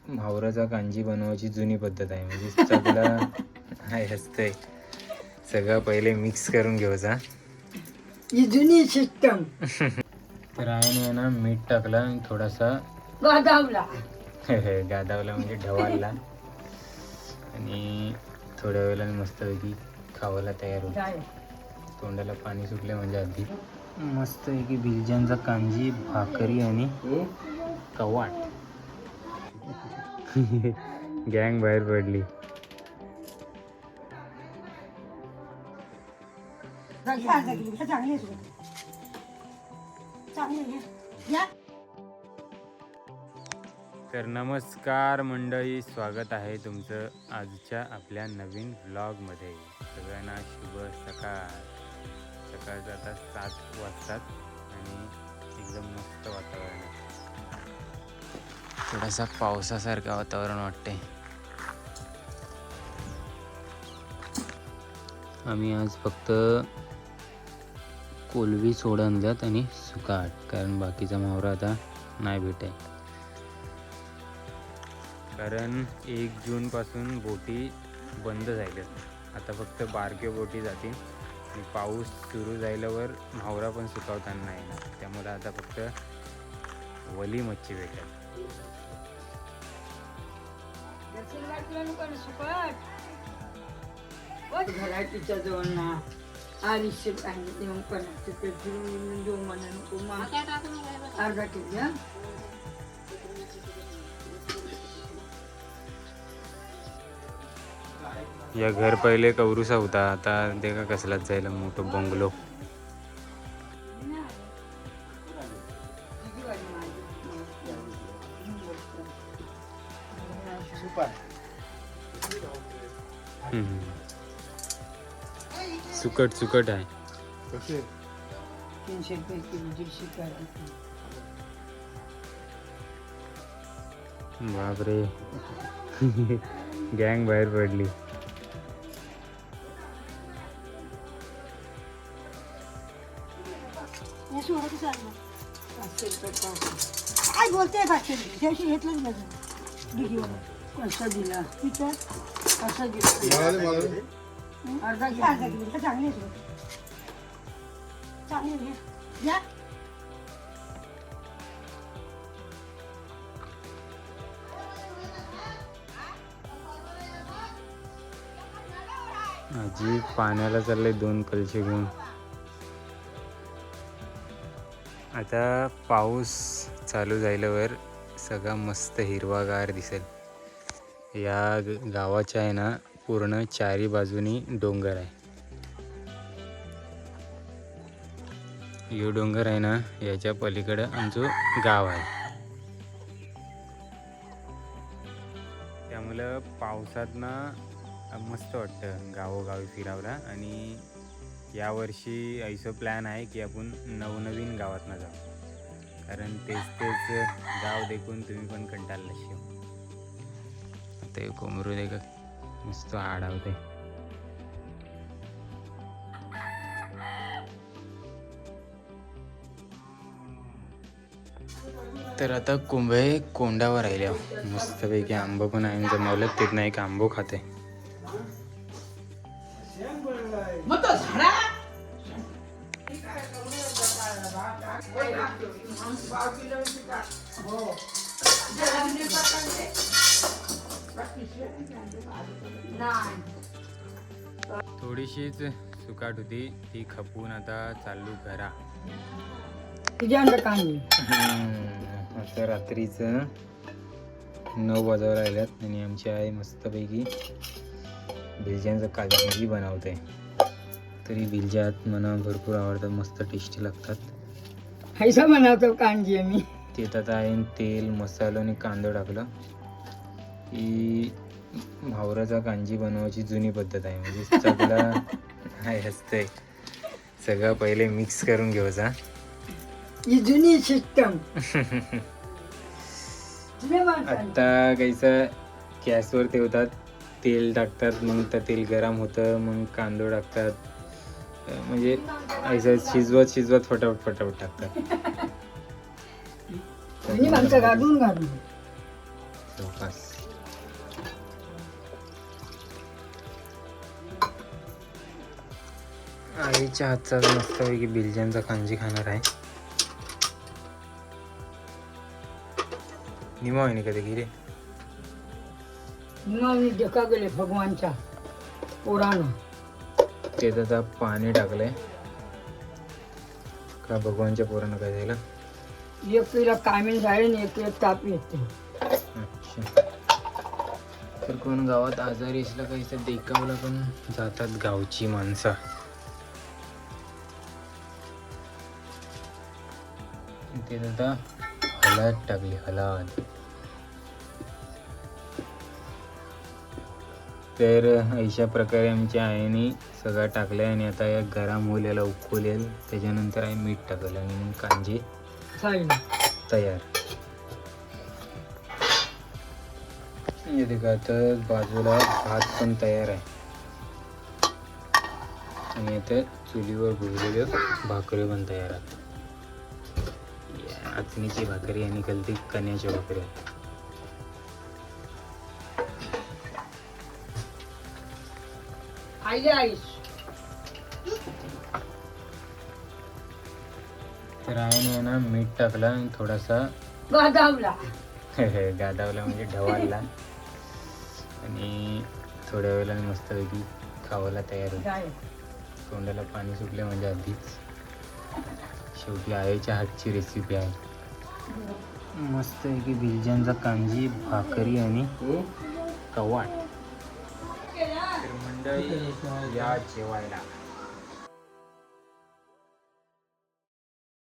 मावराचा कांजी बनवायची जुनी पद्धत आहे. म्हणजे सगळं आहे असतंय, सगळं पहिले मिक्स करून घ्यायचा. ही जुनी सिस्टम. तर आहे ना, मीठ टाकला आणि थोडासा गादावला गादावला म्हणजे ढवालला आणि थोड्या वेळेला मस्तपैकी खावायला तयार होतो. तोंडाला पाणी सुटले म्हणजे आधी मस्त आहे की बिलजांचा कांजी, भाकरी आणि कवाट. गँग बाहेर पडली. तर नमस्कार मंडळी, स्वागत आहे तुमचं आजच्या आपल्या नवीन व्लॉगमध्ये. सगळ्यांना शुभ सकाळ. सकाळचं आता 7 वाजतात आणि एकदम मस्त वातावरण आहे. थोडासा पावसासारखं वातावरण वाटते. आम्ही आज फक्त कोलवी सोड आणल्यात आणि सुकाट, कारण बाकीचा मावरा आता नाही भेटे. कारण 1 जूनपासून बोटी बंद झाल्यात. आता फक्त बारक्या बोटी जातील आणि पाऊस सुरू झाल्यावर मावरा पण सुकावताना नाही ना, त्यामुळे आता फक्त वली मच्छी भेटेल. घराटीच्या जवळ ना अडीचशे देऊन 50 रुपये देऊ म्हणा नको मग अर्धा किलो. या घर पहिले कवरूसा होता, आता ते का कसलाच जायला मोठं बंगलो. सुकट आहे. 300 रुपये किलो 150 रुपये. बापरे. गँग बाहेर पडली. काय बोलते 500 त्याशी घेतलंच नाही. कसं दिला तिथं कसं दिलं अर्धा किलो चांगली चांगली घ्या. आजी पाण्याला चाललंय 2 कलशे घेऊन. आता पाऊस चालू झाल्यावर सगळा मस्त हिरवागार दिसेल. या गावाच्या आहे ना, पूर्ण 4 बाजूनी डोंगर आहे. यो डोंगर आहे ना, याच्या पलीकडं आमचं गाव आहे. त्यामुळं पावसात ना मस्त वाटतं गावोगावी फिरावला. आणि यावर्षी ऐसं प्लॅन आहे की आपण नवनवीन गावातनं जाऊ, कारण तेच गाव देखून तुम्ही पण कंटाळला शिव. आता कोमरू दे का नुसतं आडावते. तर आता कुंभे कोंडावर राहिल्या मस्तपैकी. आंबो पण आहे जमवलं, तिथं एक आंबो खाते. थोडीशीच सुकाट होती, ती खपून आता चालू घरा. आता रात्रीचं 9 वाजायला राहिल्यात आणि आमची आई मस्तपैकी भिलज्यांचं कांजी बनवते. तरी भिलज्यात मला भरपूर आवडतात, मस्त टेस्टी लागतात. ऐसा बनवतो कांजी आम्ही. त्यात आहे तेल, मसाला आणि कांदा टाकलं की मावराचा कांजी बनवायची जुनी पद्धत आहे. म्हणजे सगळं आहे असतंय, सगळं पहिले मिक्स करून घ्यायचा. ही जुनी सिस्टम. आता काहीचं गॅसवर ठेवतात, तेल टाकतात, मग तर तेल गरम होतं, मग कांदो टाकतात. म्हणजे असं शिजवत फटाफट टाकतात. माणसं गाडून चौकास. आईच्या हातचा मस्तपैकी बिलज्यांचा कांजी खाणार आहे. निमा आहे कधी गिरे मी देखा गेले भगवानच्या पोरानं ते आता पाणी टाकलंय का भगवानच्या पोरानं काय झालं. एक किलो कामीन झाले आणि एक किलो ताप येते. अच्छा. तर कोण गावात आजारी असला काही तर देखावला पण जातात गावची माणसं. ते आता हळद टाकली हळद. तर अशा प्रकारे आमच्या आईने सगळं टाकलंय आणि आता या गरम होईल याला उकळेल त्याच्यानंतर आई मीठ टाकलं आणि मग कांजी तयार. देखा तर बाजूला भात पण तयार आहे आणि आता चुलीवर भुजलेले भाकरी पण तयार आहेत. आचणीची भाकरी आणि कलती कण्याची भाकरी आहेत. तर आईने ना मीठ टाकला आणि थोडासा गादावला गादावला म्हणजे ढवालला आणि थोड्या वेळेला मस्तपैकी खावायला तयार होते. तोंडाला पाणी सुटले म्हणजे आधीच. शेवटी आईच्या हातची रेसिपी आहे. मस्तपैकी बिलज्यांचा कांजी भाकरी आणि कवाट. तर मंडळी या जेवायला.